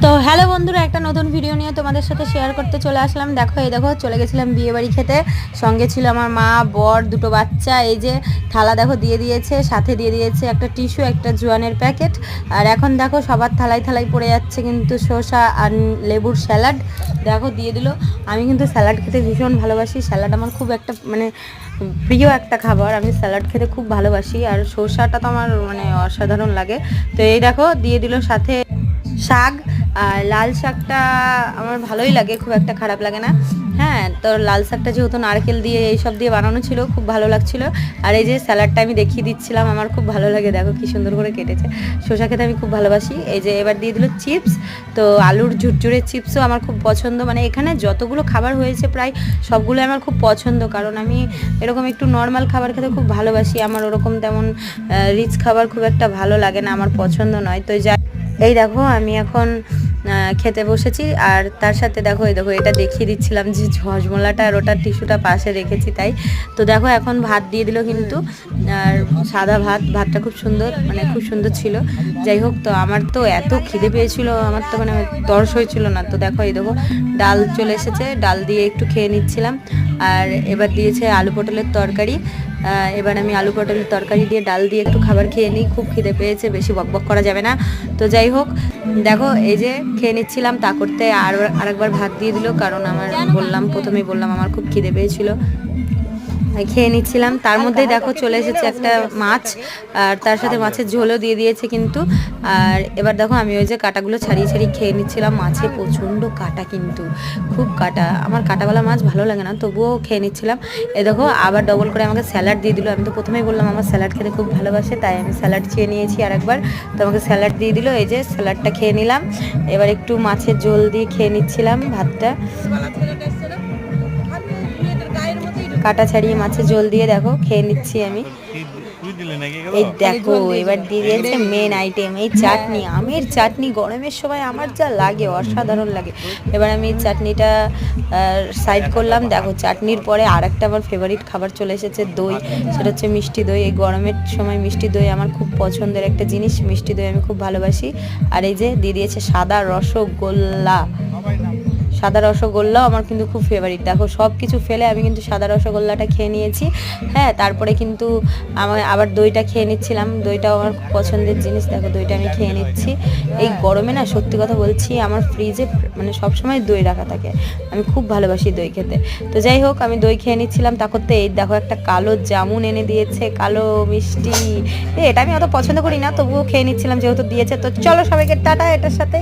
তো হ্যালো বন্ধুরা, একটা নতুন ভিডিও নিয়ে তোমাদের সাথে শেয়ার করতে চলে আসলাম। দেখো চলে গেছিলাম বিয়ে বাড়ি খেতে। সঙ্গে ছিল আমার মা, বর, দুটো বাচ্চা। এই যে থালা দেখো দিয়ে দিয়েছে, সাথে দিয়ে দিয়েছে একটা টিস্যু, একটা জোয়ানের প্যাকেট। আর এখন দেখো সবার থালায় থালায় পড়ে যাচ্ছে কিন্তু শসা আর লেবুর স্যালাড দেখো দিয়ে দিল। আমি কিন্তু স্যালাড খেতে ভীষণ ভালোবাসি। স্যালাড আমার খুব একটা প্রিয় একটা খাবার। আমি স্যালাড খেতে খুব ভালোবাসি, আর শসাটা তো আমার অসাধারণ লাগে। তো এই দেখো দিয়ে দিল সাথে শাক। আর লাল শাকটা আমার ভালোই লাগে, খুব একটা খারাপ লাগে না। হ্যাঁ, তো লাল শাকটা যেহেতু নারকেল দিয়ে এইসব দিয়ে বানানো ছিল, খুব ভালো লাগছিল। আর এই যে স্যালাডটা আমি দেখিয়ে দিচ্ছিলাম, আমার খুব ভালো লাগে। দেখো কি সুন্দর করে কেটেছে। শসা খেতে আমি খুব ভালোবাসি। এই যে এবার দিয়ে দিল চিপস। তো আলুর ঝুরঝুরে চিপসও আমার খুব পছন্দ। এখানে যতগুলো খাবার হয়েছে প্রায় সবগুলো আমার খুব পছন্দ, কারণ আমি এরকম একটু নর্মাল খাবার খেতে খুব ভালোবাসি। আমার ওরকম তেমন রিচ খাবার খুব একটা ভালো লাগে না, আমার পছন্দ নয়। তো এই দেখো আমি এখন খেতে বসেছি। আর তার সাথে দেখো এটা দেখিয়ে দিচ্ছিলাম যে হজমলাটা আর ওটার টিস্যুটা পাশে রেখেছি তাই। তো দেখো এখন ভাত দিয়ে দিল কিন্তু, আর সাদা ভাতটা খুব সুন্দর, খুব সুন্দর ছিল। যাই হোক, তো আমার তো এত খিদে পেয়েছিল, আমার তো তরস হয়েছিল না। তো দেখো ডাল চলে এসেছে, ডাল দিয়ে একটু খেয়ে নিচ্ছিলাম। আর এবার দিয়েছে আলু পটলের তরকারি। এবার আমি আলু পটলের তরকারি দিয়ে ডাল দিয়ে একটু খাবার খেয়ে নিই, খুব খিদে পেয়েছে, বেশি বকবক করা যাবে না। তো যাই হোক, দেখো এই যে খেয়ে নিচ্ছিলাম, তা করতে আরেকবার ভাত দিয়ে দিল, কারণ প্রথমেই বললাম আমার খুব খিদে পেয়েছিল। খেয়ে নিচ্ছিলাম, তার মধ্যেই দেখো চলে এসেছে একটা মাছ, আর তার সাথে মাছের ঝোলও দিয়ে দিয়েছে কিন্তু। আর এবার দেখো আমি ওই যে কাঁটাগুলো ছাড়িয়ে ছাড়িয়ে খেয়ে নিচ্ছিলাম। মাছে প্রচণ্ড কাঁটা, কিন্তু খুব কাঁটা। আমার কাঁটাওয়ালা মাছ ভালো লাগে না, তবুও খেয়ে নিচ্ছিলাম। এ দেখো আবার ডবল করে আমাকে স্যালাড দিয়ে দিল। আমি তো প্রথমেই বললাম আমার স্যালাড খেতে খুব ভালোবাসে, তাই আমি স্যালাড চেয়ে নিয়েছি আরেকবার। তো আমাকে স্যালাড দিয়ে দিল। এই যে স্যালাডটা খেয়ে নিলাম। এবার একটু মাছের ঝোল দিয়ে খেয়ে নিচ্ছিলাম ভাতটা। কাটা ছাড়িয়ে মাছের ঝোল দিয়ে দেখো খেয়ে নিচ্ছি আমি। এই দেখো এবার দিয়ে দিয়েছে মেন আইটেম, এই চাটনি, আমের চাটনি। গরমের সময় আমার যা লাগে, অসাধারণ লাগে। এবার আমি চাটনিটা সাইড করলাম। দেখো চাটনির পরে আর একটা আমার ফেভারিট খাবার চলে এসেছে, দই। সেটা হচ্ছে মিষ্টি দই। এই গরমের সময় মিষ্টি দই আমার খুব পছন্দের একটা জিনিস। মিষ্টি দই আমি খুব ভালোবাসি। আর এই যে দিয়ে দিয়েছে সাদা রসগোল্লা। সাদা রসগোল্লাও আমার কিন্তু খুব ফেভারিট। দেখো সব কিছু ফেলে আমি কিন্তু সাদা রসগোল্লাটা খেয়ে নিয়েছি। হ্যাঁ, তারপরে কিন্তু আমি আবার দইটা খেয়ে নিচ্ছিলাম। দইটাও আমার খুব পছন্দের জিনিস। দেখো দইটা আমি খেয়ে নিচ্ছি। এই গরমে না, সত্যি কথা বলছি, আমার ফ্রিজে সবসময় দই রাখা থাকে। আমি খুব ভালোবাসি দই খেতে। তো যাই হোক, আমি দই খেয়ে নিচ্ছিলাম। তা করতে এই দেখো একটা কালো জামুন এনে দিয়েছে, কালো মিষ্টি। এটা আমি অত পছন্দ করি না, তবুও খেয়ে নিচ্ছিলাম যেহেতু দিয়েছে। তো চলো সবাইকে টাটা এটার সাথেই।